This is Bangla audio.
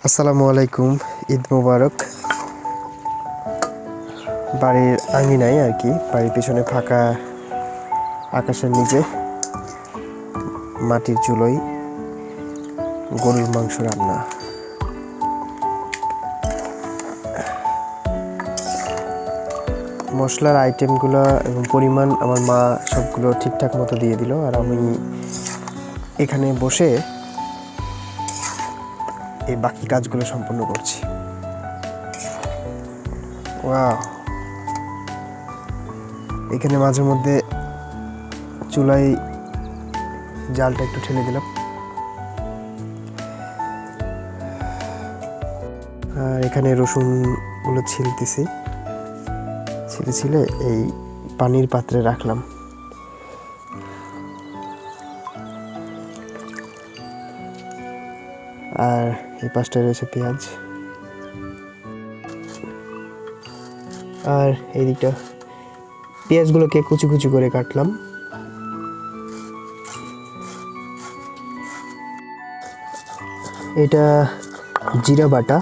আসসালামু আলাইকুম, ঈদ মোবারক। বাড়ির আঙিনায় আর কি, বাড়ির পিছনে ফাঁকা আকাশের নিচে মাটির চুলোয় গরুর মাংস রান্না। মশলার আইটেমগুলো এবং পরিমাণ আমার মা সবগুলো ঠিকঠাক মতো দিয়ে দিল, আর আমি এখানে বসে এই বাকি কাজগুলো সম্পন্ন করছি। ওয়াও! এখানে মাঝে মধ্যে চুলায় জালটা একটু ঠেলে দিলাম, আর এখানে রসুনগুলো ছিলে এই পানির পাত্রে রাখলাম। আর এই পাশটায় রয়েছে পেঁয়াজ, আর এই দিকটা পেঁয়াজগুলোকে কুচি কুচি করে কাটলাম। এটা জিরা বাটা,